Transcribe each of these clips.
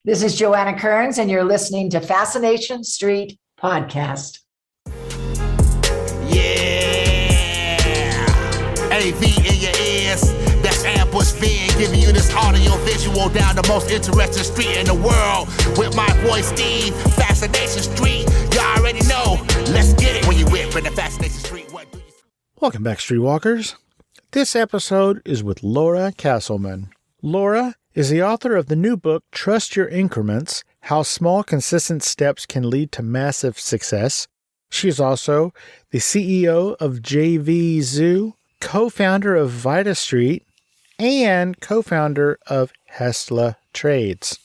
This is Joanna Kearns, and you're listening to Fascination Street podcast. Yeah, AV in your ears. That's Ambush Being, giving you this audio visual down the most interesting street in the world. With my boy Steve, Fascination Street. You already know. Let's get it. When you whip in the Fascination Street, what do you... Welcome back, Streetwalkers. This episode is with Laura Casselman. Laura is the author of the new book, Trust Your Increments, How Small, Consistent Steps Can Lead to Massive Success. She is also the CEO of JVZoo, co-founder of VidaStreet, and co-founder of Hestla Trades.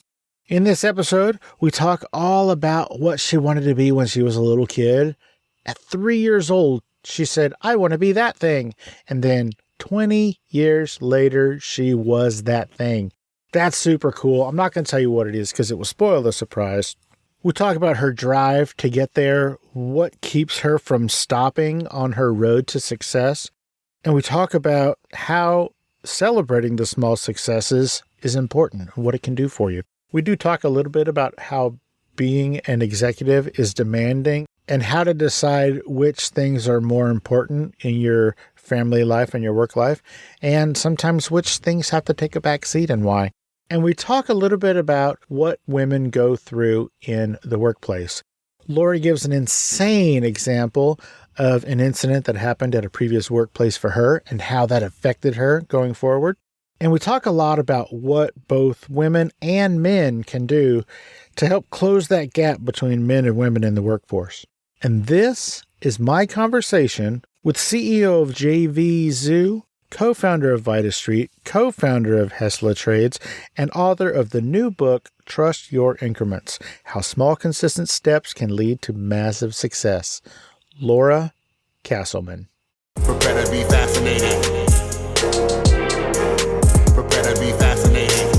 In this episode, we talk all about what she wanted to be when she was a little kid. At 3 years old, she said, I want to be that thing. And then 20 years later, she was that thing. That's super cool. I'm not going to tell you what it is because it will spoil the surprise. We talk about her drive to get there, what keeps her from stopping on her road to success. And we talk about how celebrating the small successes is important and what it can do for you. We do talk a little bit about how being an executive is demanding and how to decide which things are more important in your family life and your work life, and sometimes which things have to take a back seat and why. And we talk a little bit about what women go through in the workplace. Laura gives an insane example of an incident that happened at a previous workplace for her and how that affected her going forward. And we talk a lot about what both women and men can do to help close that gap between men and women in the workforce. And this is my conversation with CEO of JVZoo, co-founder of VidaStreet, co-founder of Hestla Trades, and author of the new book, Trust Your Increments, How Small, Consistent Steps Can Lead to Massive Success. Laura Casselman. Prepare to be fascinated. Prepare to be fascinated.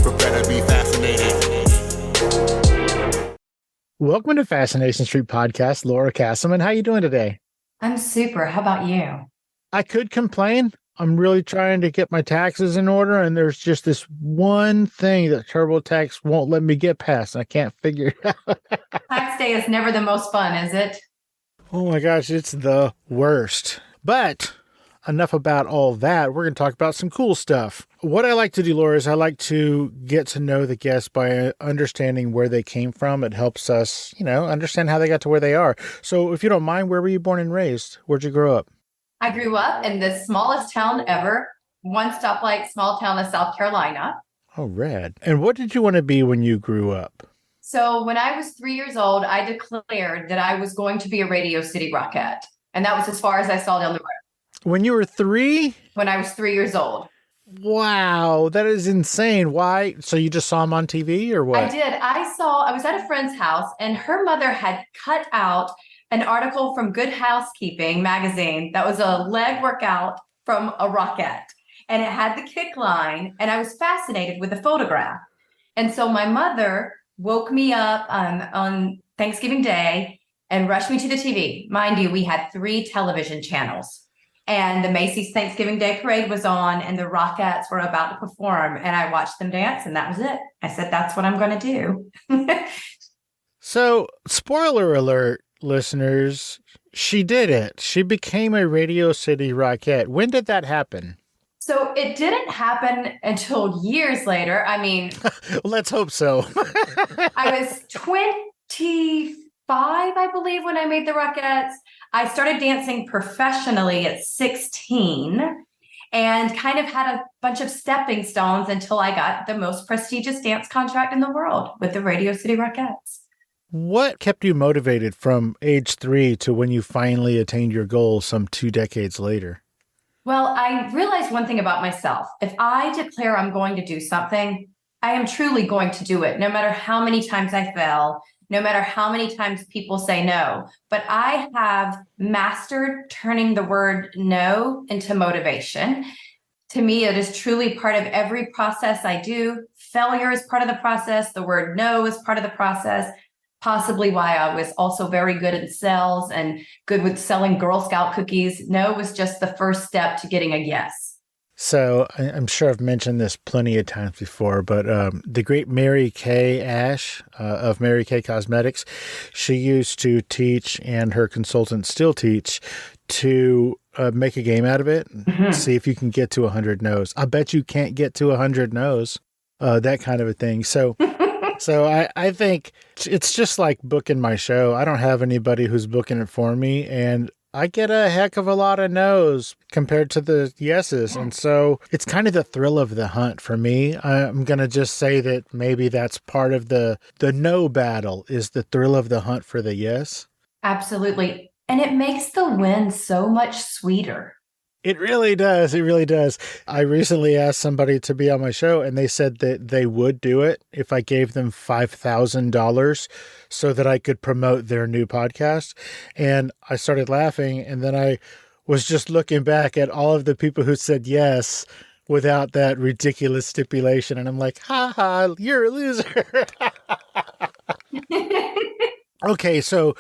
Prepare to be fascinated. Welcome to Fascination Street podcast, Laura Casselman. How are you doing today? I'm super. How about you? I could complain. I'm really trying to get my taxes in order, and there's just this one thing that TurboTax won't let me get past. I can't figure it out. Tax day is never the most fun, is it? Oh my gosh, it's the worst. But enough about all that. We're going to talk about some cool stuff. What I like to do, Laura, is I like to get to know the guests by understanding where they came from. It helps us, understand how they got to where they are. So if you don't mind, where were you born and raised? Where'd you grow up? I grew up in the smallest town ever, one stoplight, small town of South Carolina. Oh, rad. And what did you want to be when you grew up? So when I was 3 years old, I declared that I was going to be a Radio City Rockette. And that was as far as I saw down the road. When you were 3? When I was 3 years old. Wow, that is insane. Why? So you just saw them on TV or what? I did. I was at a friend's house and her mother had cut out an article from Good Housekeeping magazine that was a leg workout from a Rockette. And it had the kick line and I was fascinated with the photograph. And so my mother woke me up on Thanksgiving Day and rushed me to the TV. Mind you, we had 3 television channels. And the Macy's Thanksgiving Day Parade was on and the Rockettes were about to perform. And I watched them dance and that was it. I said, that's what I'm going to do. So, spoiler alert, listeners, she did it. She became a Radio City Rockette. When did that happen? So it didn't happen until years later. I mean, let's hope so. I was 25, I believe, when I made the Rockettes. I started dancing professionally at 16 and kind of had a bunch of stepping stones until I got the most prestigious dance contract in the world with the Radio City Rockettes. What kept you motivated from age 3 to when you finally attained your goal some 2 decades later? Well, I realized one thing about myself. If I declare I'm going to do something, I am truly going to do it, no matter how many times I fail, no matter how many times people say no. But I have mastered turning the word no into motivation. To me, it is truly part of every process I do. Failure is part of the process. The word no is part of the process. Possibly why I was also very good at sales and good with selling Girl Scout cookies. No was just the first step to getting a yes. So I'm sure I've mentioned this plenty of times before, but the great Mary Kay Ash of Mary Kay Cosmetics, she used to teach, and her consultants still teach, to make a game out of it. See if you can get to 100 no's. I bet you can't get to 100 no's, that kind of a thing. So I think it's just like booking my show. I don't have anybody who's booking it for me, and I get a heck of a lot of no's compared to the yeses. And so it's kind of the thrill of the hunt for me. I'm going to just say that maybe that's part of the no battle, is the thrill of the hunt for the yes. Absolutely. And it makes the win so much sweeter. It really does. It really does. I recently asked somebody to be on my show, and they said that they would do it if I gave them $5,000 so that I could promote their new podcast. And I started laughing, and then I was just looking back at all of the people who said yes without that ridiculous stipulation. And I'm like, ha ha, you're a loser. Okay, so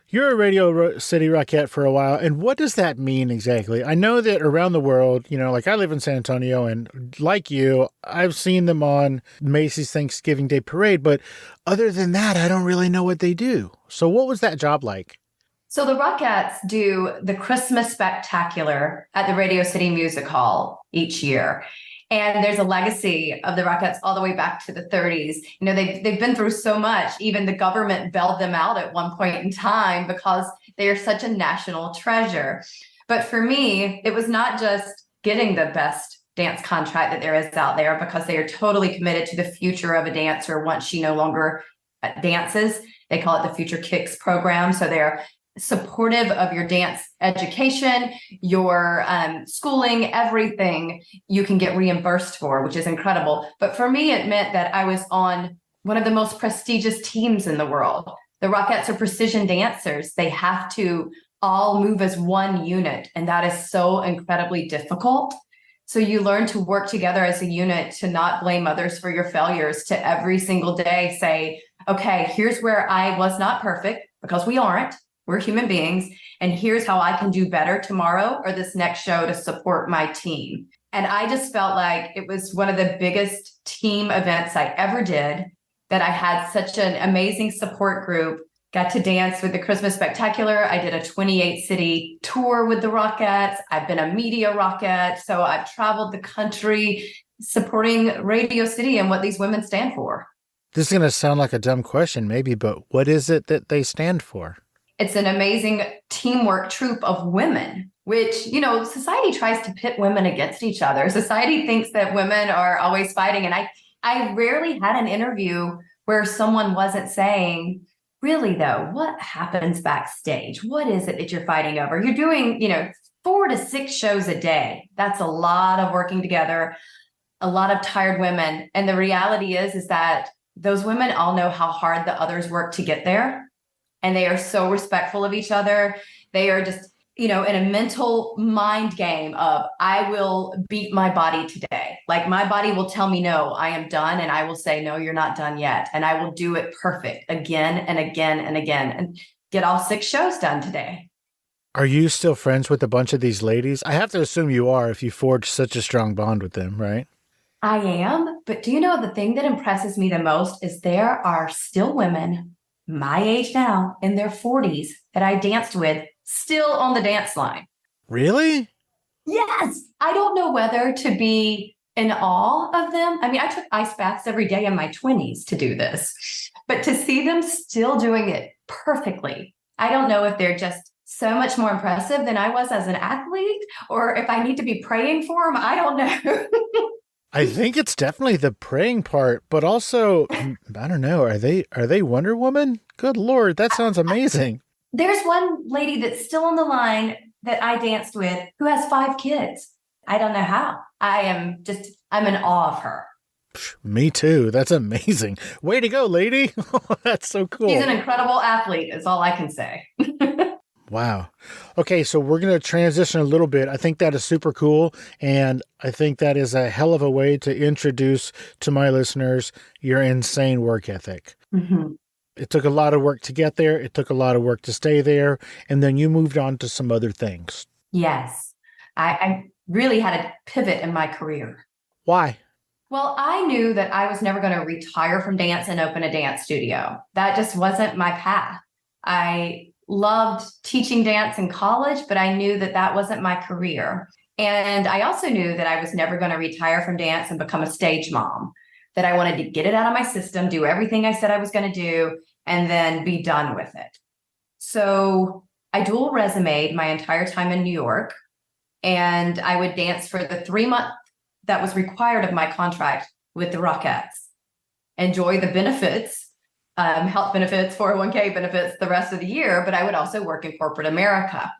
you're a Radio City Rockette for a while, and what does that mean exactly? I know that around the world, like I live in San Antonio, and like you, I've seen them on Macy's Thanksgiving Day Parade, but other than that, I don't really know what they do. So what was that job like? So the Rockettes do the Christmas Spectacular at the Radio City Music Hall each year. And there's a legacy of the Rockettes all the way back to the 30s. They've been through so much. Even the government bailed them out at one point in time because they are such a national treasure. But for me, it was not just getting the best dance contract that there is out there, because they are totally committed to the future of a dancer once she no longer dances. They call it the Future Kicks program. So they're supportive of your dance education, your schooling, everything you can get reimbursed for, which is incredible. But for me, it meant that I was on one of the most prestigious teams in the world. The Rockettes are precision dancers. They have to all move as one unit, and that is so incredibly difficult. So you learn to work together as a unit, to not blame others for your failures, to every single day say, okay, here's where I was not perfect, because we aren't. We're human beings, and here's how I can do better tomorrow or this next show to support my team. And I just felt like it was one of the biggest team events I ever did, that I had such an amazing support group, got to dance with the Christmas Spectacular. I did a 28-city tour with the Rockettes. I've been a media Rockette. So I've traveled the country supporting Radio City and what these women stand for. This is going to sound like a dumb question maybe, but what is it that they stand for? It's an amazing teamwork troupe of women, which, society tries to pit women against each other. Society thinks that women are always fighting. And I rarely had an interview where someone wasn't saying, really, though, what happens backstage? What is it that you're fighting over? You're doing, 4 to 6 shows a day. That's a lot of working together, a lot of tired women. And the reality is that those women all know how hard the others work to get there. And they are so respectful of each other. They are just, in a mental mind game of, I will beat my body today. Like, my body will tell me, no, I am done. And I will say, no, you're not done yet. And I will do it perfect again and again and again, and get all 6 shows done today. Are you still friends with a bunch of these ladies? I have to assume you are, if you forged such a strong bond with them, right? I am. But do you know, the thing that impresses me the most is there are still women my age now, in their 40s, that I danced with, still on the dance line. Really? Yes. I don't know whether to be in awe of them. I mean, I took ice baths every day in my 20s to do this, but to see them still doing it perfectly, I don't know if they're just so much more impressive than I was as an athlete, or if I need to be praying for them. I don't know. I think it's definitely the praying part, but also, I don't know, are they Wonder Woman? Good Lord, that sounds amazing. There's one lady that's still on the line that I danced with who has 5 kids. I don't know how. I'm in awe of her. Me too. That's amazing. Way to go, lady. That's so cool. She's an incredible athlete, is all I can say. Wow. Okay, so we're going to transition a little bit. I think that is super cool, and I think that is a hell of a way to introduce to my listeners your insane work ethic. Mm-hmm. It took a lot of work to get there. It took a lot of work to stay there, and then you moved on to some other things. Yes. I really had a pivot in my career. Why? Well, I knew that I was never going to retire from dance and open a dance studio. That just wasn't my path. I loved teaching dance in college, but I knew that that wasn't my career. And I also knew that I was never going to retire from dance and become a stage mom, that I wanted to get it out of my system, do everything I said I was going to do, and then be done with it. So I dual resumed my entire time in New York, and I would dance for the 3 months that was required of my contract with the Rockettes, enjoy the benefits, health benefits, 401k benefits the rest of the year, but I would also work in corporate America.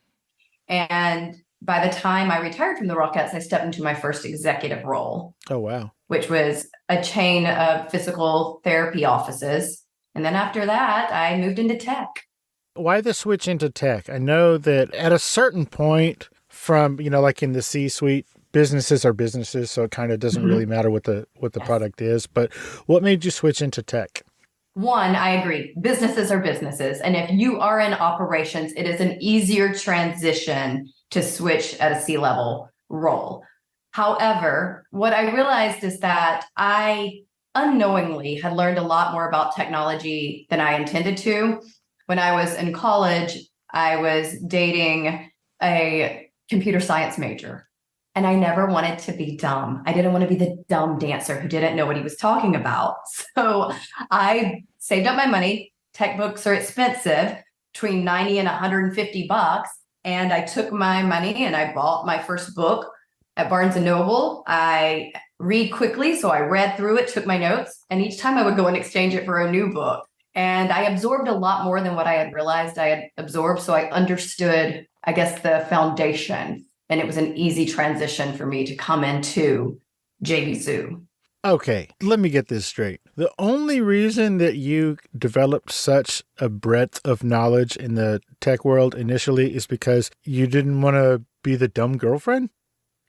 And by the time I retired from the Rockettes, I stepped into my first executive role. Oh, wow. Which was a chain of physical therapy offices. And then after that, I moved into tech. Why the switch into tech? I know that at a certain point from, like in the C-suite, businesses are businesses, so it kind of doesn't really matter what the product is. But what made you switch into tech? One, I agree. Businesses are businesses. And if you are in operations, it is an easier transition to switch at a C-level role. However, what I realized is that I unknowingly had learned a lot more about technology than I intended to. When I was in college, I was dating a computer science major. And I never wanted to be dumb. I didn't want to be the dumb dancer who didn't know what he was talking about. So I saved up my money. Tech books are expensive, between 90 and 150 bucks. And I took my money and I bought my first book at Barnes & Noble. I read quickly, so I read through it, took my notes, and each time I would go and exchange it for a new book. And I absorbed a lot more than what I had realized I had absorbed. So I understood, I guess, the foundation. And it was an easy transition for me to come into JVZoo. Okay, let me get this straight. The only reason that you developed such a breadth of knowledge in the tech world initially is because you didn't want to be the dumb girlfriend?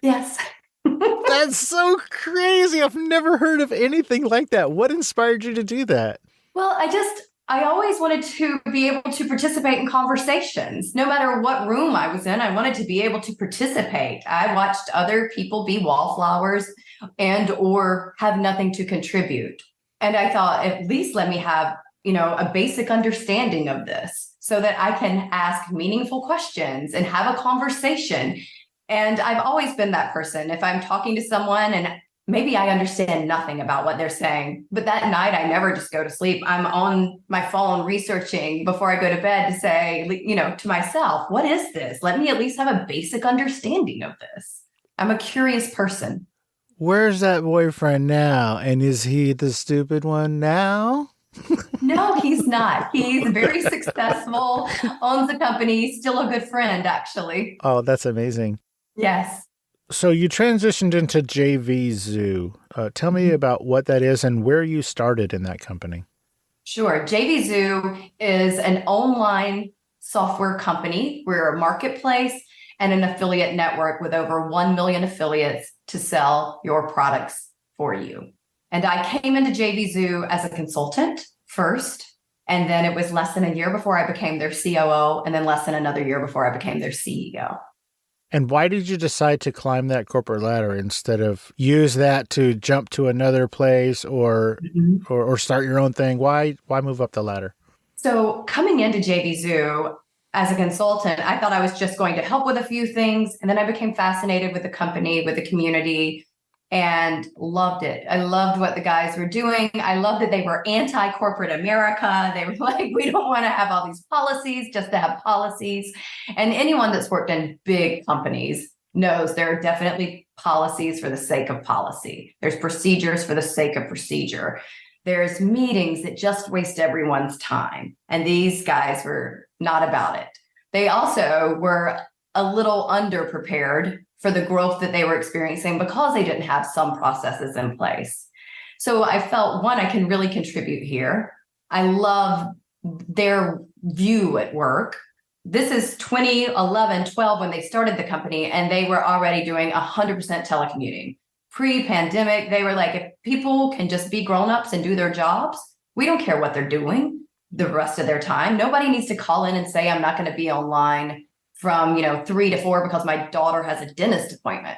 Yes. That's so crazy. I've never heard of anything like that. What inspired you to do that? Well, I always wanted to be able to participate in conversations. No matter what room I was in, I wanted to be able to participate. I watched other people be wallflowers and or have nothing to contribute. And I thought, at least let me have, a basic understanding of this so that I can ask meaningful questions and have a conversation. And I've always been that person. If I'm talking to someone and maybe I understand nothing about what they're saying, but that night I never just go to sleep. I'm on my phone researching before I go to bed to say, to myself, what is this? Let me at least have a basic understanding of this. I'm a curious person. Where's that boyfriend now? And is he the stupid one now? No, he's not. He's very successful, owns a company, still a good friend, actually. Oh, that's amazing. Yes. So you transitioned into JVZoo. Tell me about what that is and where you started in that company. Sure. JVZoo is an online software company. We're a marketplace and an affiliate network with over 1 million affiliates to sell your products for you. And I came into JVZoo as a consultant first, and then it was less than a year before I became their COO, and then less than another year before I became their CEO. And why did you decide to climb that corporate ladder instead of use that to jump to another place or start your own thing? Why move up the ladder? So coming into JVZoo as a consultant, I thought I was just going to help with a few things. And then I became fascinated with the company, with the community, and loved it. I loved what the guys were doing. I loved that they were anti-corporate America. They were like, we don't want to have all these policies just to have policies. And anyone that's worked in big companies knows there are definitely policies for the sake of policy. There's procedures for the sake of procedure. There's meetings that just waste everyone's time. And these guys were not about it. They also were a little underprepared for the growth that they were experiencing because they didn't have some processes in place. So I felt, one, I can really contribute here. I love their view at work. This is 2011, 12 when they started the company, and they were already doing 100% telecommuting. Pre-pandemic, they were like, if people can just be grown-ups and do their jobs, we don't care what they're doing the rest of their time. Nobody needs to call in and say, I'm not going to be online from 3 to 4 because my daughter has a dentist appointment.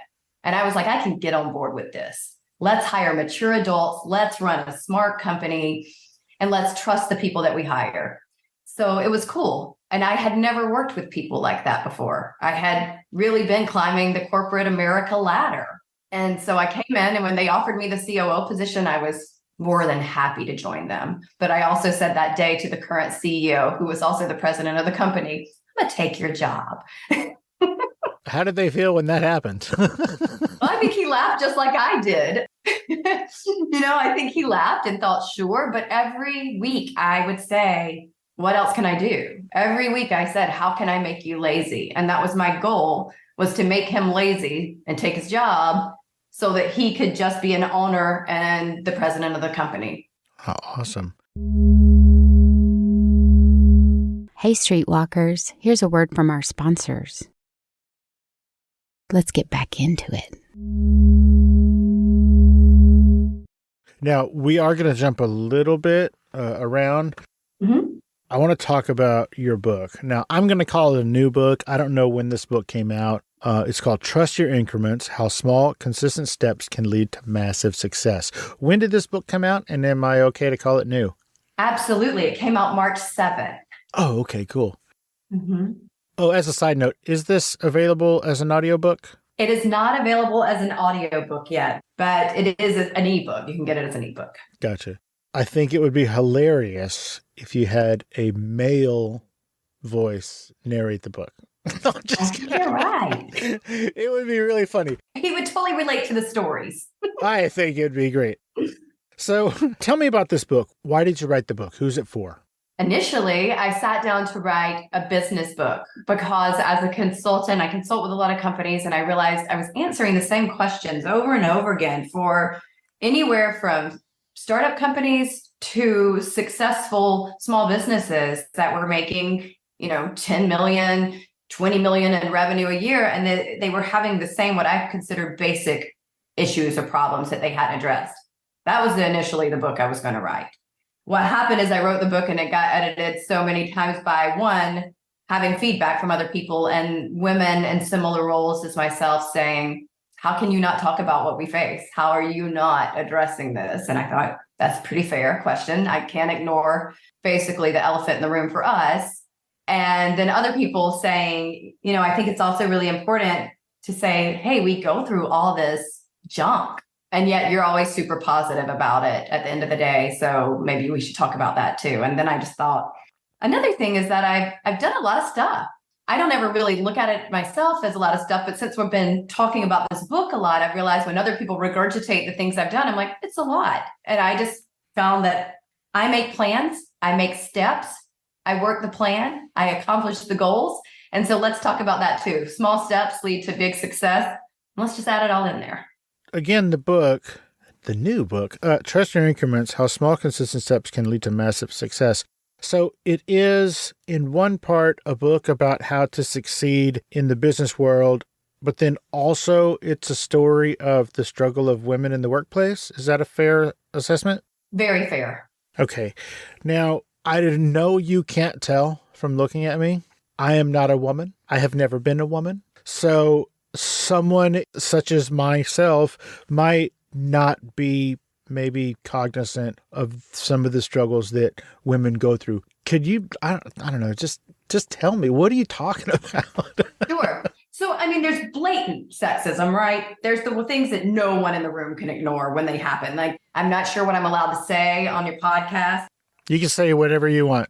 And I was like, I can get on board with this. Let's hire mature adults. Let's run a smart company and let's trust the people that we hire. So it was cool. And I had never worked with people like that before. I had really been climbing the corporate America ladder. And so I came in, and when they offered me the COO position, I was more than happy to join them. But I also said that day to the current CEO, who was also the president of the company, I'm going to take your job. How did they feel when that happened? Well, I think he laughed just like I did. I think he laughed and thought, sure. But every week I would say, what else can I do? Every week I said, how can I make you lazy? And that was my goal, was to make him lazy and take his job so that he could just be an owner and the president of the company. How awesome. Hey, Streetwalkers, here's a word from our sponsors. Let's get back into it. Now, we are going to jump a little bit around. Mm-hmm. I want to talk about your book. Now, I'm going to call it a new book. I don't know when this book came out. It's called Trust Your Increments, How Small, Consistent Steps Can Lead to Massive Success. When did this book come out, and am I okay to call it new? Absolutely. It came out March 7th. Oh, okay, cool. Mm-hmm. Oh, as a side note, is this available as an audiobook? It is not available as an audiobook yet, but it is an ebook. You can get it as an ebook. Gotcha. I think it would be hilarious if you had a male voice narrate the book. No, I'm just kidding. You're right. It would be really funny. He would totally relate to the stories. I think it'd be great. So tell me about this book. Why did you write the book? Who's it for? Initially, I sat down to write a business book because as a consultant, I consult with a lot of companies, and I realized I was answering the same questions over and over again for anywhere from startup companies to successful small businesses that were making, 10 million, 20 million in revenue a year. And they were having the same, what I consider basic issues or problems that they hadn't addressed. That was initially the book I was going to write. What happened is I wrote the book and it got edited so many times by one, having feedback from other people and women in similar roles as myself saying, how can you not talk about what we face? How are you not addressing this? And I thought, that's a pretty fair question. I can't ignore basically the elephant in the room for us. And then other people saying, I think it's also really important to say, hey, we go through all this junk. And yet you're always super positive about it at the end of the day. So maybe we should talk about that too. And then I just thought, another thing is that I've done a lot of stuff. I don't ever really look at it myself as a lot of stuff, but since we've been talking about this book a lot, I've realized when other people regurgitate the things I've done, I'm like, it's a lot. And I just found that I make plans, I make steps, I work the plan, I accomplish the goals. And so let's talk about that too. Small steps lead to big success. Let's just add it all in there. Again, the new book, Trust Your Increments, How Small Consistent Steps Can Lead to Massive Success. So it is, in one part, a book about how to succeed in the business world, but then also it's a story of the struggle of women in the workplace. Is that a fair assessment? Very fair. Okay. Now, I didn't know, you can't tell from looking at me. I am not a woman. I have never been a woman. So someone such as myself might not be maybe cognizant of some of the struggles that women go through. Could you, I don't know, just tell me, what are you talking about? Sure. So, there's blatant sexism, right? There's the things that no one in the room can ignore when they happen. Like, I'm not sure what I'm allowed to say on your podcast. You can say whatever you want.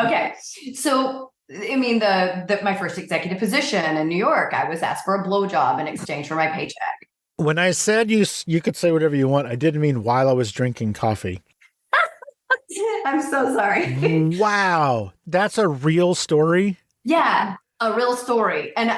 Okay. So, my first executive position in New York, I was asked for a blowjob in exchange for my paycheck. When I said you could say whatever you want, I didn't mean while I was drinking coffee. I'm so sorry. Wow. That's a real story? Yeah, a real story. And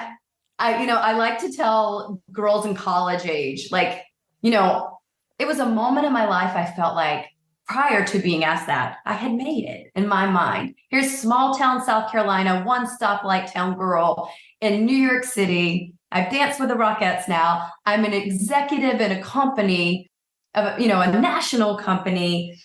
I like to tell girls in college age, it was a moment in my life I felt like prior to being asked that, I had made it in my mind. Here's small town South Carolina, one stoplight town girl in New York City. I've danced with the Rockettes now. I'm an executive in a company, a national company.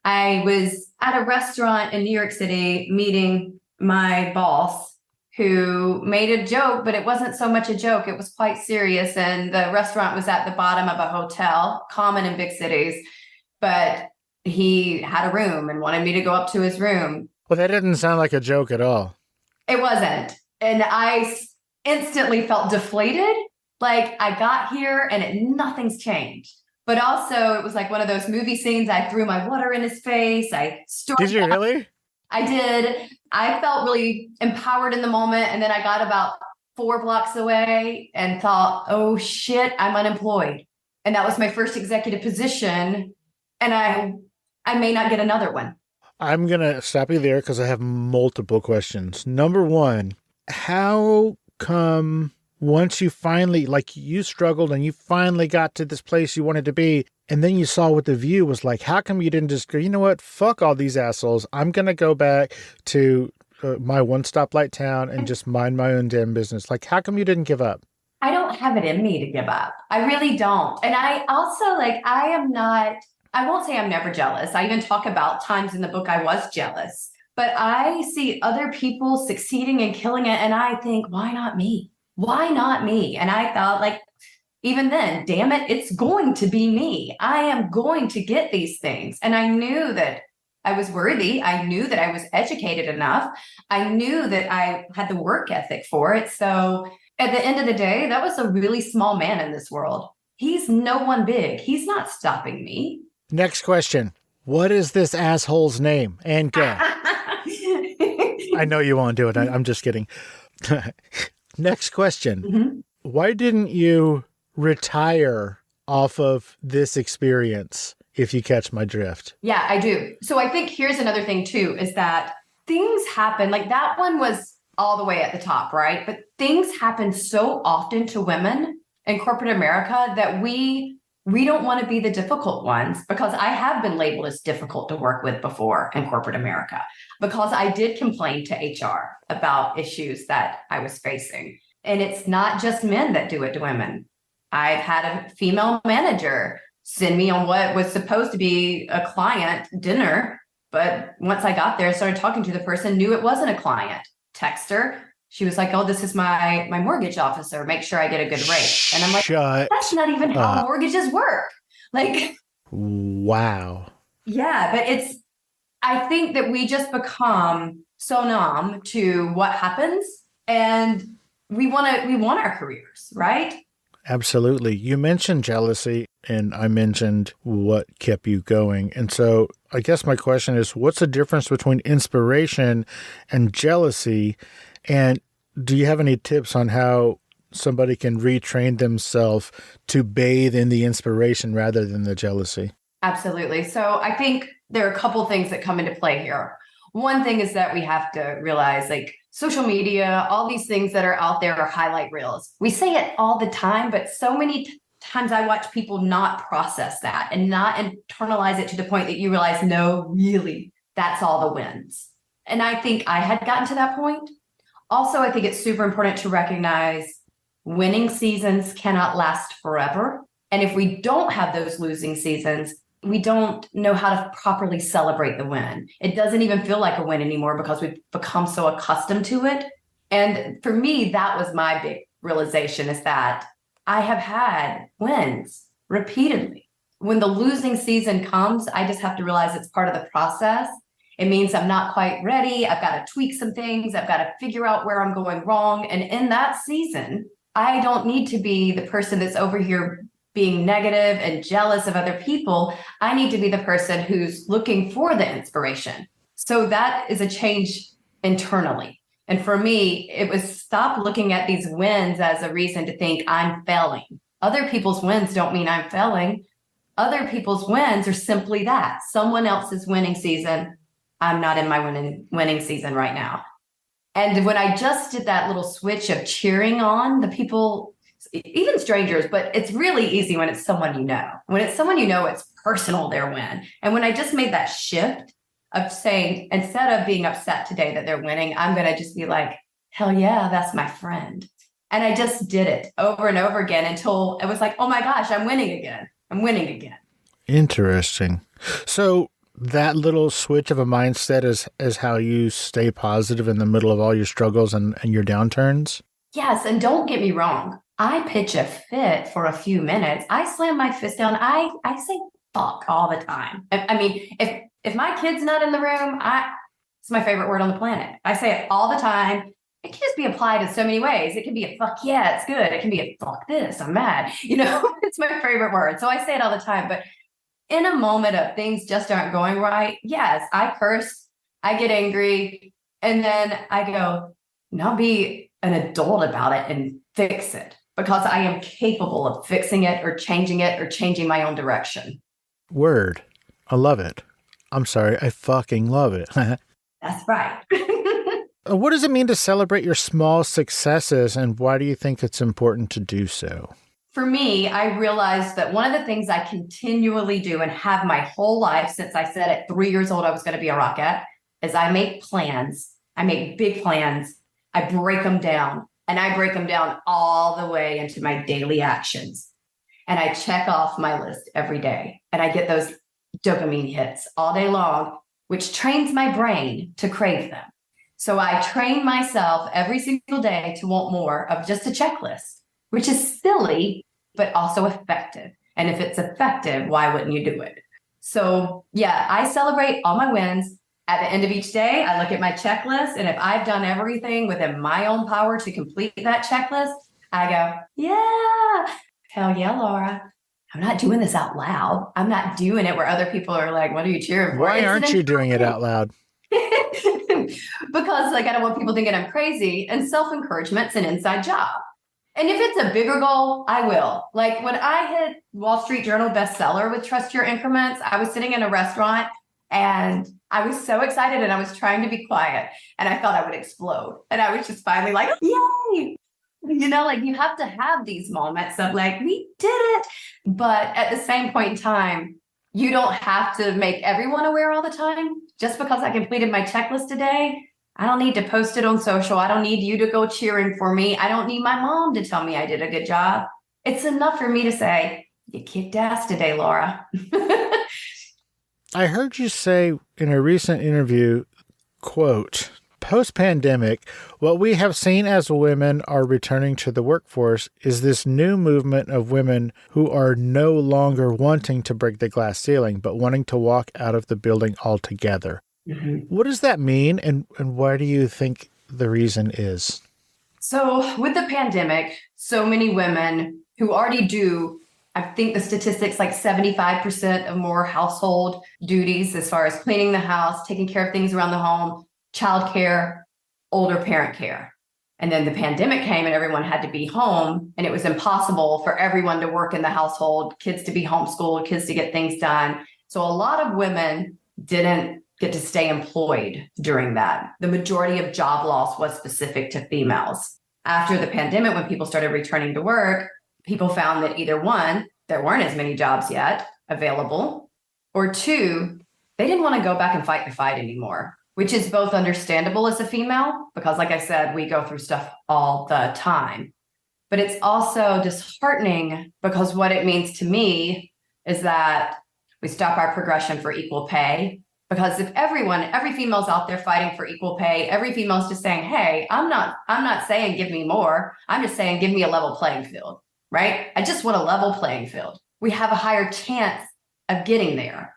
I was at a restaurant in New York City meeting my boss, who made a joke, but it wasn't so much a joke. It was quite serious. And the restaurant was at the bottom of a hotel, common in big cities, but he had a room and wanted me to go up to his room. Well, that didn't sound like a joke at all. It wasn't. And I instantly felt deflated. Like I got here and nothing's changed. But also it was like one of those movie scenes. I threw my water in his face. Did you really? I did. I felt really empowered in the moment. And then I got about 4 blocks away and thought, oh shit, I'm unemployed. And that was my first executive position. And I may not get another one. I'm going to stop you there because I have multiple questions. Number one, how come once you finally, like you struggled and you finally got to this place you wanted to be, and then you saw what the view was like, how come you didn't just go, you know what, fuck all these assholes. I'm going to go back to my one stoplight town and just mind my own damn business. Like, how come you didn't give up? I don't have it in me to give up. I really don't. And I also I won't say I'm never jealous. I even talk about times in the book I was jealous, but I see other people succeeding and killing it. And I think, why not me? Why not me? And I thought, like, even then, damn it, it's going to be me. I am going to get these things. And I knew that I was worthy. I knew that I was educated enough. I knew that I had the work ethic for it. So at the end of the day, that was a really small man in this world. He's no one big. He's not stopping me. Next question. What is this asshole's name? And go. I know you won't do it. I'm just kidding. Next question. Mm-hmm. Why didn't you retire off of this experience, if you catch my drift? Yeah, I do. So I think here's another thing too, is that things happen, like that one was all the way at the top, right? But things happen so often to women in corporate America that we don't want to be the difficult ones, because I have been labeled as difficult to work with before in corporate America, because I did complain to HR about issues that I was facing. And it's not just men that do it to women. I've had a female manager send me on what was supposed to be a client dinner. But once I got there and started talking to the person, knew it wasn't a client. Text her. She was like, oh, this is my mortgage officer. Make sure I get a good rate. And I'm like, that's not even how mortgages work. Like, wow. Yeah, but I think that we just become so numb to what happens, and we want our careers, right? Absolutely. You mentioned jealousy, and I mentioned what kept you going. And so I guess my question is, what's the difference between inspiration and jealousy? And do you have any tips on how somebody can retrain themselves to bathe in the inspiration rather than the jealousy? Absolutely. So I think there are a couple things that come into play here. One thing is that we have to realize, like, social media, all these things that are out there are highlight reels. We say it all the time, but so many times I watch people not process that and not internalize it to the point that you realize, no, really, that's all the wins. And I think I had gotten to that point. Also, I think it's super important to recognize winning seasons cannot last forever. And if we don't have those losing seasons, we don't know how to properly celebrate the win. It doesn't even feel like a win anymore because we've become so accustomed to it. And for me, that was my big realization, is that I have had wins repeatedly. When the losing season comes, I just have to realize it's part of the process. It means I'm not quite ready. I've got to tweak some things. I've got to figure out where I'm going wrong. And in that season, I don't need to be the person that's over here being negative and jealous of other people. I need to be the person who's looking for the inspiration. So that is a change internally. And for me, it was stop looking at these wins as a reason to think I'm failing. Other people's wins don't mean I'm failing. Other people's wins are simply that. Someone else's winning season. I'm not in my winning season right now. And when I just did that little switch of cheering on the people, even strangers, but it's really easy when it's someone you know. When it's someone you know, it's personal, their win. And when I just made that shift of saying, instead of being upset today that they're winning, I'm going to just be like, hell yeah, that's my friend. And I just did it over and over again until it was like, oh my gosh, I'm winning again. I'm winning again. Interesting. So that little switch of a mindset is how you stay positive in the middle of all your struggles and your downturns? Yes. And don't get me wrong. I pitch a fit for a few minutes. I slam my fist down. I say fuck all the time. I mean, if my kid's not in the room, it's my favorite word on the planet. I say it all the time. It can just be applied in so many ways. It can be a fuck yeah, it's good. It can be a fuck this, I'm mad. It's my favorite word. So I say it all the time. But in a moment of things just aren't going right, yes, I curse, I get angry, and then I go, now be an adult about it and fix it, because I am capable of fixing it or changing my own direction. Word. I love it. I'm sorry. I fucking love it. That's right. What does it mean to celebrate your small successes, and why do you think it's important to do so? For me, I realized that one of the things I continually do and have my whole life since I said at 3 years old I was going to be a Rockette is I make plans. I make big plans. I break them down, and I break them down all the way into my daily actions. And I check off my list every day, and I get those dopamine hits all day long, which trains my brain to crave them. So I train myself every single day to want more of just a checklist, which is silly, but also effective. And if it's effective, why wouldn't you do it? So yeah, I celebrate all my wins. At the end of each day, I look at my checklist, and if I've done everything within my own power to complete that checklist, I go, yeah, hell yeah, Laura. I'm not doing this out loud. I'm not doing it where other people are like, what are you cheering for? Why aren't you doing it out loud? Because I don't want people thinking I'm crazy, and self-encouragement's an inside job. And if it's a bigger goal, I will. Like when I hit Wall Street Journal bestseller with Trust Your Increments, I was sitting in a restaurant and I was so excited, and I was trying to be quiet, and I thought I would explode. And I was just finally like, yay. You have to have these moments of like, we did it. But at the same point in time, you don't have to make everyone aware all the time. Just because I completed my checklist today, I don't need to post it on social. I don't need you to go cheering for me. I don't need my mom to tell me I did a good job. It's enough for me to say, you kicked ass today, Laura. I heard you say in a recent interview, quote, post-pandemic, what we have seen as women are returning to the workforce is this new movement of women who are no longer wanting to break the glass ceiling, but wanting to walk out of the building altogether. Mm-hmm. What does that mean, and why do you think the reason is? So with the pandemic, so many women who already do, I think the statistics like 75% of more household duties as far as cleaning the house, taking care of things around the home, childcare, older parent care. And then the pandemic came and everyone had to be home, and it was impossible for everyone to work in the household, kids to be homeschooled, kids to get things done. So a lot of women didn't get to stay employed during that. The majority of job loss was specific to females. After the pandemic, when people started returning to work, people found that either one, there weren't as many jobs yet available, or two, they didn't want to go back and fight the fight anymore, which is both understandable as a female, because like I said, we go through stuff all the time. But it's also disheartening because what it means to me is that we stop our progression for equal pay. Because if every female's out there fighting for equal pay, every female's just saying, hey, I'm not saying give me more. I'm just saying give me a level playing field, right? I just want a level playing field. We have a higher chance of getting there.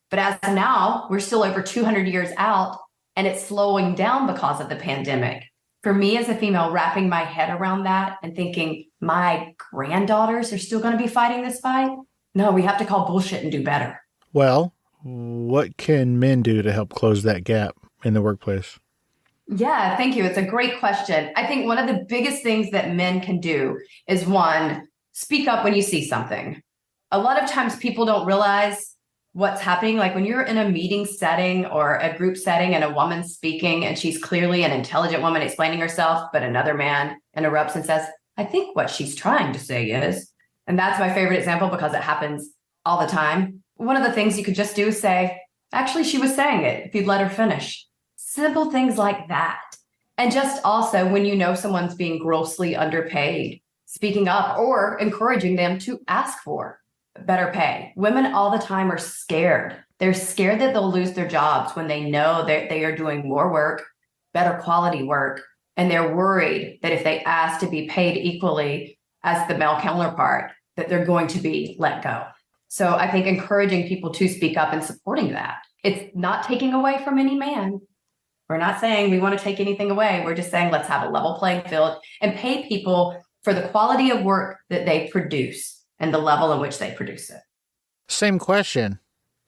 But as of now, we're still over 200 years out, and it's slowing down because of the pandemic. For me as a female, wrapping my head around that and thinking my granddaughters are still going to be fighting this fight. No, we have to call bullshit and do better. Well, what can men do to help close that gap in the workplace? Yeah, thank you. It's a great question. I think one of the biggest things that men can do is, one, speak up when you see something. A lot of times people don't realize what's happening. Like when you're in a meeting setting or a group setting and a woman's speaking and she's clearly an intelligent woman explaining herself, but another man interrupts and says, I think what she's trying to say is, and that's my favorite example because it happens all the time. One of the things you could just do is say, actually, she was saying it, if you'd let her finish. Simple things like that. And just also when you know someone's being grossly underpaid, speaking up or encouraging them to ask for. better pay. Women all the time are scared. They're scared that they'll lose their jobs when they know that they are doing more work, better quality work, and they're worried that if they ask to be paid equally as the male counterpart, that they're going to be let go. So I think encouraging people to speak up and supporting that. It's not taking away from any man. We're not saying we want to take anything away. We're just saying let's have a level playing field and pay people for the quality of work that they produce and the level in which they produce it. Same question.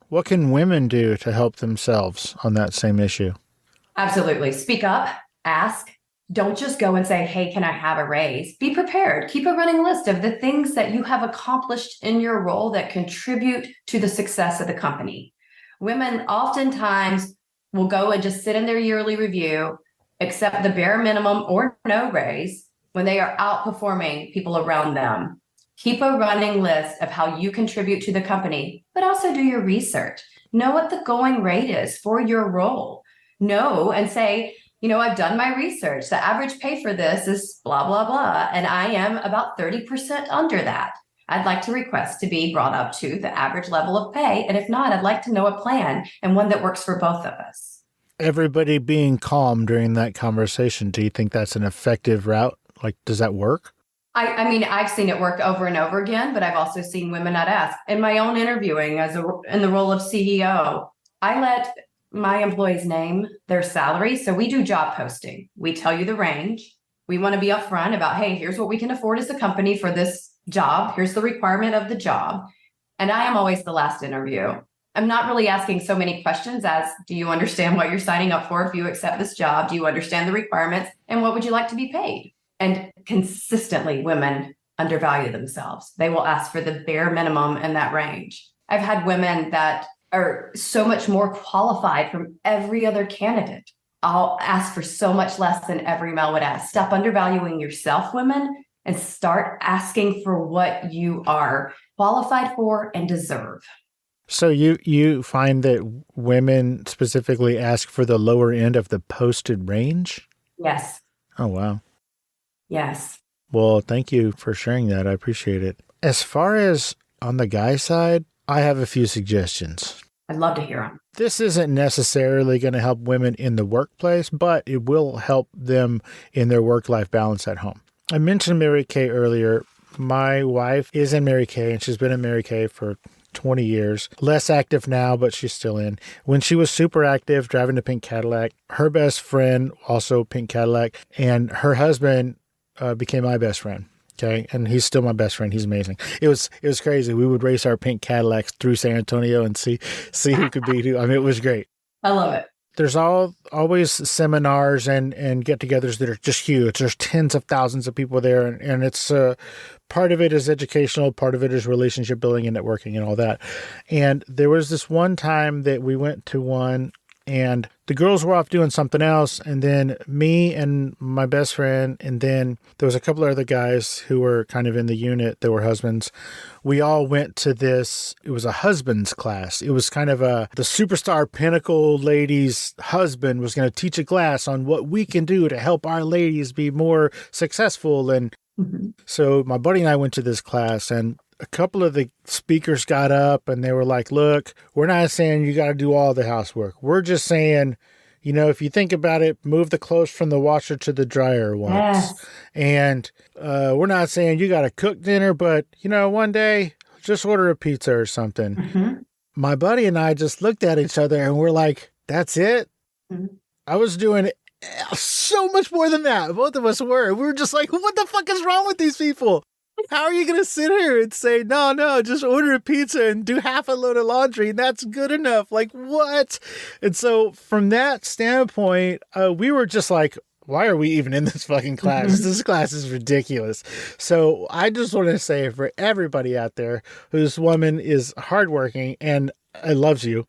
What can women do to help themselves on that same issue? Absolutely. Speak up, ask. Don't just go and say, hey, can I have a raise? Be prepared. Keep a running list of the things that you have accomplished in your role that contribute to the success of the company. Women oftentimes will go and just sit in their yearly review, accept the bare minimum or no raise when they are outperforming people around them. Keep a running list of how you contribute to the company, but also do your research. Know what the going rate is for your role. Know and say, I've done my research. The average pay for this is blah, blah, blah. And I am about 30% under that. I'd like to request to be brought up to the average level of pay. And if not, I'd like to know a plan and one that works for both of us. Everybody being calm during that conversation. Do you think that's an effective route? Like, does that work? I mean, I've seen it work over and over again, but I've also seen women not ask. In my own interviewing in the role of CEO, I let my employees name their salary. So we do job posting. We tell you the range. We want to be upfront about, hey, here's what we can afford as a company for this job. Here's the requirement of the job. And I am always the last interview. I'm not really asking so many questions as, do you understand what you're signing up for if you accept this job? Do you understand the requirements? And what would you like to be paid? And consistently, women undervalue themselves. They will ask for the bare minimum in that range. I've had women that are so much more qualified from every other candidate. I'll ask for so much less than every male would ask. Stop undervaluing yourself, women, and start asking for what you are qualified for and deserve. So you find that women specifically ask for the lower end of the posted range? Yes. Oh, wow. Yes. Well, thank you for sharing that. I appreciate it. As far as on the guy side, I have a few suggestions. I'd love to hear them. This isn't necessarily going to help women in the workplace, but it will help them in their work-life balance at home. I mentioned Mary Kay earlier. My wife is in Mary Kay, and she's been in Mary Kay for 20 years. Less active now, but she's still in. When she was super active, driving a pink Cadillac, her best friend, also pink Cadillac, and her husband became my best friend. Okay. And he's still my best friend. He's amazing. It was crazy. We would race our pink Cadillacs through San Antonio and see who could beat who. I mean, it was great. I love it. There's always seminars and get-togethers that are just huge. There's tens of thousands of people there. And it's part of it is educational. Part of it is relationship building and networking and all that. And there was this one time that we went to one, and the girls were off doing something else, and then me and my best friend, and then there was a couple of other guys who were kind of in the unit that were husbands. We all went to this, it was a husband's class. It was kind of the superstar pinnacle lady's husband was going to teach a class on what we can do to help our ladies be more successful. And so my buddy and I went to this class, and a couple of the speakers got up and they were like, look, we're not saying you got to do all the housework. We're just saying, if you think about it, move the clothes from the washer to the dryer once. Yes. And we're not saying you got to cook dinner, but, one day just order a pizza or something. Mm-hmm. My buddy and I just looked at each other and we're like, that's it? Mm-hmm. I was doing so much more than that. Both of us were. We were just like, what the fuck is wrong with these people? How are you going to sit here and say, no, just order a pizza and do half a load of laundry and that's good enough? Like, what? And so from that standpoint, we were just like, why are we even in this fucking class? This class is ridiculous. So I just want to say for everybody out there whose woman is hardworking and loves you,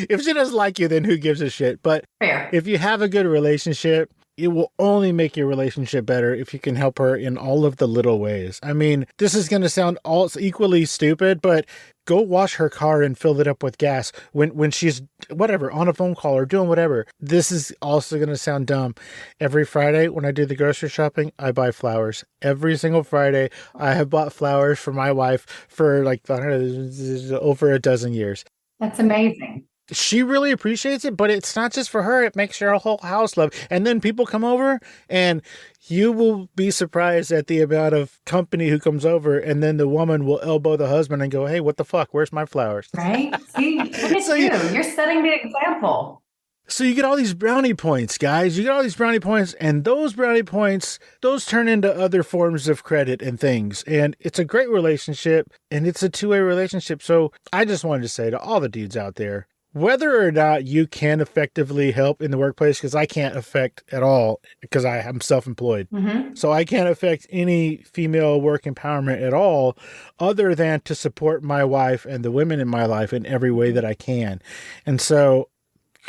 if she doesn't like you, then who gives a shit? But Fair. If you have a good relationship, it will only make your relationship better if you can help her in all of the little ways. I mean, this is going to sound all equally stupid, but go wash her car and fill it up with gas when she's whatever on a phone call or doing whatever. This is also going to sound dumb. Every Friday when I do the grocery shopping, I buy flowers. Every single Friday, I have bought flowers for my wife for like over a dozen years. That's amazing. She really appreciates it, but it's not just for her. It makes your whole house love. And then people come over and you will be surprised at the amount of company who comes over. And then the woman will elbow the husband and go, hey, what the fuck? Where's my flowers? Right? See, look at So you. You're setting the example. So you get all these brownie points, guys. You get all these brownie points, and those brownie points, those turn into other forms of credit and things. And it's a great relationship, and it's a two-way relationship. So I just wanted to say to all the dudes out there, whether or not you can effectively help in the workplace, because I can't affect at all, because I am self-employed. Mm-hmm. So I can't affect any female work empowerment at all, other than to support my wife and the women in my life in every way that I can. And so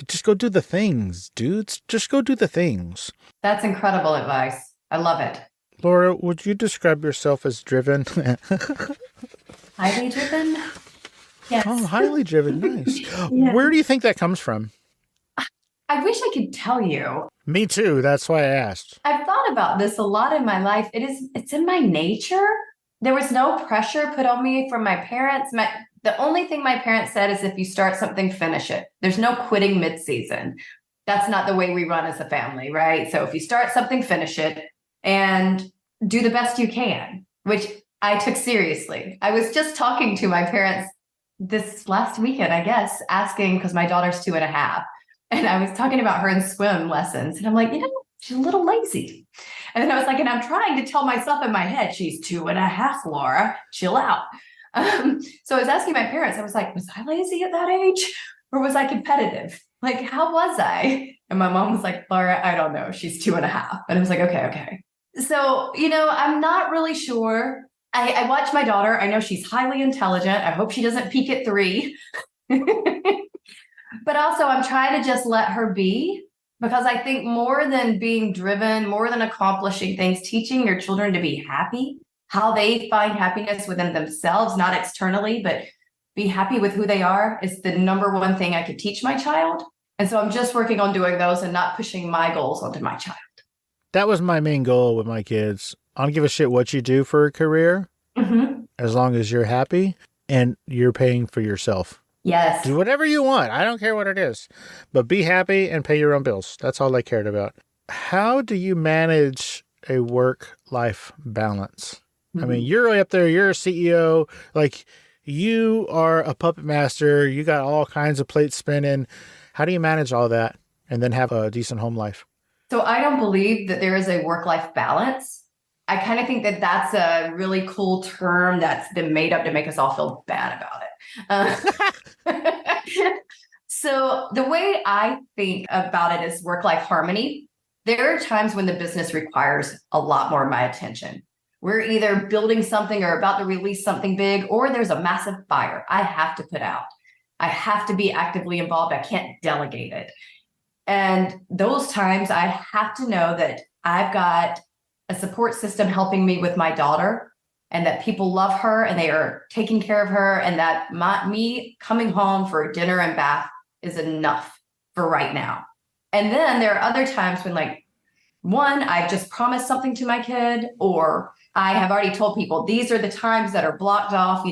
just go do the things, dudes. Just go do the things. That's incredible advice. I love it. Laura, would you describe yourself as driven? Highly driven? Yes. Oh, highly driven. Nice. Yeah. Where do you think that comes from? I wish I could tell you. Me too. That's why I asked. I've thought about this a lot in my life. It's in my nature. There was no pressure put on me from my parents. The only thing my parents said is if you start something, finish it. There's no quitting mid-season. That's not the way we run as a family, right? So if you start something, finish it and do the best you can, which I took seriously. I was just talking to my parents this last weekend, I guess, asking, because my daughter's 2.5. And I was talking about her in swim lessons. And I'm like, she's a little lazy. And then I was like, and I'm trying to tell myself in my head, she's 2.5, Laura, chill out. So I was asking my parents, I was like, was I lazy at that age? Or was I competitive? Like, how was I? And my mom was like, Laura, I don't know. She's 2.5. And I was like, okay. So, I'm not really sure. I watch my daughter. I know she's highly intelligent. I hope she doesn't peak at 3. But also I'm trying to just let her be, because I think more than being driven, more than accomplishing things, teaching your children to be happy, how they find happiness within themselves, not externally, but be happy with who they are, is the number one thing I could teach my child. And so I'm just working on doing those and not pushing my goals onto my child. That was my main goal with my kids. I don't give a shit what you do for a career, as long as you're happy and you're paying for yourself. Yes. Do whatever you want. I don't care what it is, but be happy and pay your own bills. That's all I cared about. How do you manage a work-life balance? I mean, you're right up there. You're a CEO. Like, you are a puppet master. You got all kinds of plates spinning. How do you manage all that and then have a decent home life? So I don't believe that there is a work-life balance. I kind of think that that's a really cool term that's been made up to make us all feel bad about it. So the way I think about it is work-life harmony. There are times when the business requires a lot more of my attention. We're either building something or about to release something big, or there's a massive fire I have to put out. I have to be actively involved. I can't delegate it. And those times I have to know that I've got a support system helping me with my daughter, and that people love her and they are taking care of her, and that me coming home for dinner and bath is enough for right now. And then there are other times when, like, one, I've just promised something to my kid, or I have already told people these are the times that are blocked off,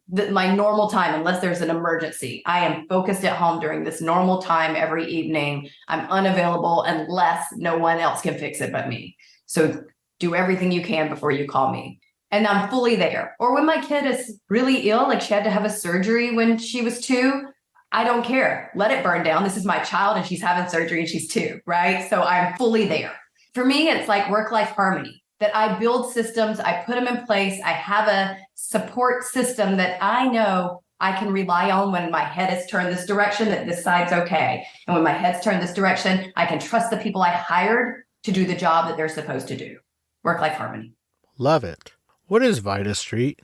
my normal time, unless there's an emergency. I am focused at home during this normal time every evening. I'm unavailable unless no one else can fix it but me. So do everything you can before you call me. And I'm fully there. Or when my kid is really ill, like she had to have a surgery when she was 2, I don't care. Let it burn down. This is my child and she's having surgery and she's 2, right? So I'm fully there. For me, it's like work-life harmony, that I build systems, I put them in place. I have a support system that I know I can rely on when my head is turned this direction, that this side's okay. And when my head's turned this direction, I can trust the people I hired to do the job that they're supposed to do. Work-life harmony. Love it. What is VidaStreet?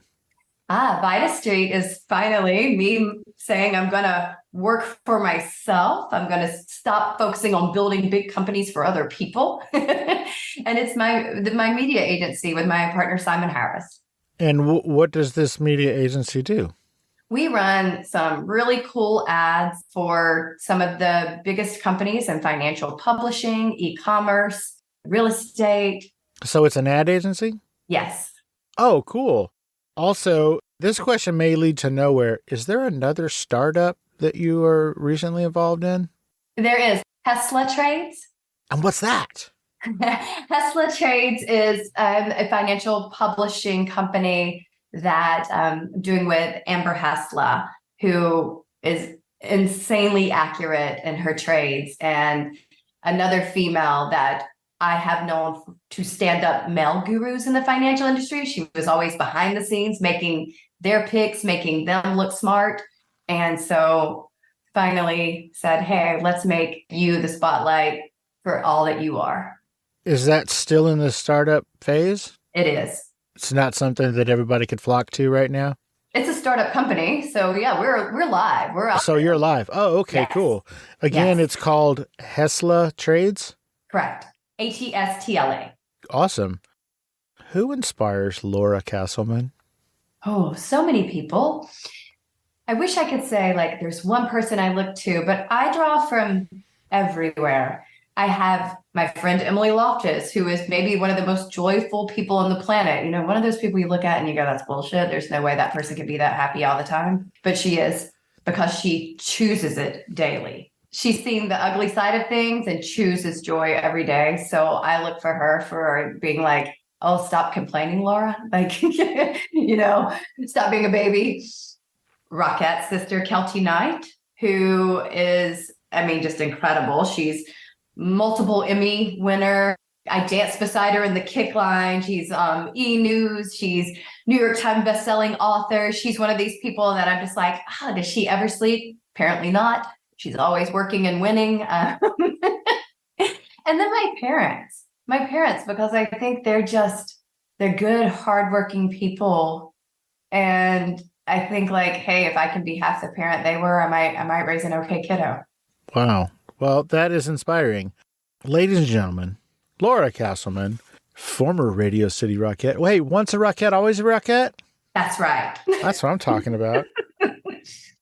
VidaStreet is finally me saying I'm going to work for myself. I'm going to stop focusing on building big companies for other people. And it's my media agency with my partner, Simon Harris. And what does this media agency do? We run some really cool ads for some of the biggest companies in financial publishing, e-commerce, real estate. So it's an ad agency? Yes. Oh, cool. Also, this question may lead to nowhere. Is there another startup that you were recently involved in? There is Hestla Trades. And what's that? Hestla Trades is a financial publishing company that I'm doing with Amber Hestla, who is insanely accurate in her trades, and another female that I have known to stand up male gurus in the financial industry. She was always behind the scenes, making their picks, making them look smart. And so finally said, hey, let's make you the spotlight for all that you are. Is that still in the startup phase? It is. It's not something that everybody could flock to right now? It's a startup company. So yeah, we're live. We're out. So you're live. Oh, okay, Yes. cool. Again, Yes. It's called Hestla Trades? Correct. HESTLA. Awesome. Who inspires Laura Casselman? Oh, so many people. I wish I could say like there's one person I look to, but I draw from everywhere. I have my friend Emily Loftus, who is maybe one of the most joyful people on the planet. You know, one of those people you look at and you go, that's bullshit. There's no way that person can be that happy all the time. But she is, because she chooses it daily. She's seen the ugly side of things and chooses joy every day. So I look for her for being like, oh, stop complaining, Laura. Like, you know, stop being a baby. Rockette's sister, Kelty Knight, who is, I mean, just incredible. She's multiple Emmy winner. I dance beside her in the kick line. She's E! News. She's New York Times bestselling author. She's one of these people that I'm just like, does she ever sleep? Apparently not. She's always working and winning. And then my parents, because I think they're good, hardworking people. And I think like, hey, if I can be half the parent they were, I might raise an okay kiddo. Wow. Well, that is inspiring. Ladies and gentlemen, Laura Casselman, former Radio City Rockette. Wait, once a Rockette, always a Rockette? That's right. That's what I'm talking about.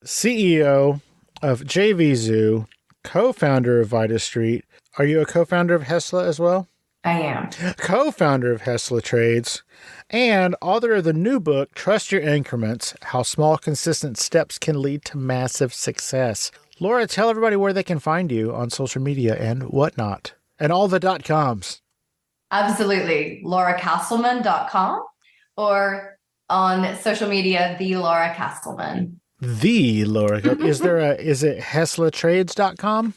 CEO of JVZoo, co-founder of VidaStreet. Are you a co-founder of Hestla as well? I am. Co-founder of Hestla Trades and author of the new book, Trust Your Increments, How Small Consistent Steps Can Lead to Massive Success. Laura, tell everybody where they can find you on social media and whatnot, and all the .coms. Absolutely. LauraCasselman.com or on social media, the Laura Casselman. The Laura, is it HestlaTrades.com?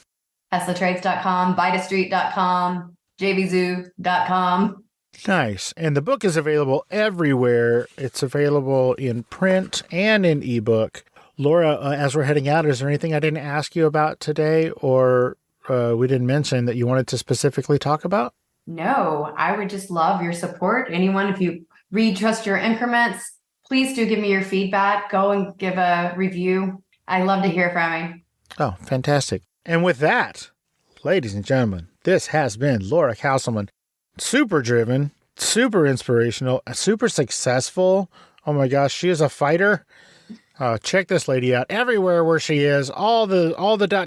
HestlaTrades.com, VidaStreet.com, JVZoo.com. Nice. And the book is available everywhere. It's available in print and in ebook. Laura, as we're heading out, is there anything I didn't ask you about today or we didn't mention that you wanted to specifically talk about? No, I would just love your support. Anyone, if you read Trust Your Increments, please do give me your feedback. Go and give a review. I love to hear from you. Oh, fantastic. And with that, ladies and gentlemen, this has been Laura Casselman. Super driven, super inspirational, super successful. Oh my gosh, she is a fighter. Check this lady out everywhere where she is. All the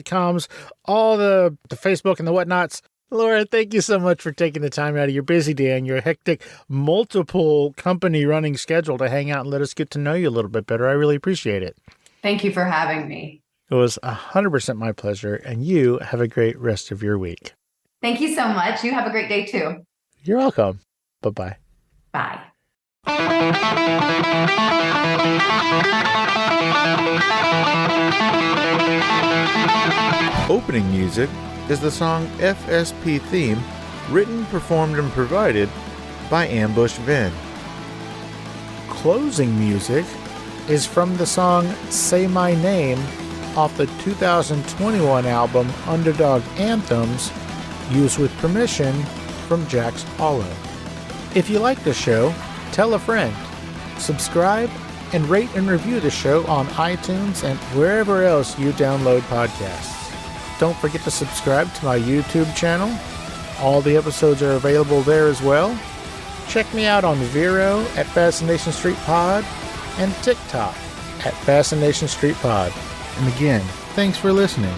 .coms, all the Facebook and the whatnots. Laura, thank you so much for taking the time out of your busy day and your hectic, multiple company running schedule to hang out and let us get to know you a little bit better. I really appreciate it. Thank you for having me. It was 100% my pleasure, and you have a great rest of your week. Thank you so much. You have a great day too. You're welcome. Bye-bye. Bye. Opening music is the song FSP Theme, written, performed, and provided by Ambush Venn. Closing music is from the song Say My Name off the 2021 album Underdog Anthems, used with permission from Jax Hollow. If you like the show, tell a friend, subscribe, and rate and review the show on iTunes and wherever else you download podcasts. Don't forget to subscribe to my YouTube channel. All the episodes are available there as well. Check me out on Vero at Fascination Street Pod and TikTok at Fascination Street Pod. And again, thanks for listening.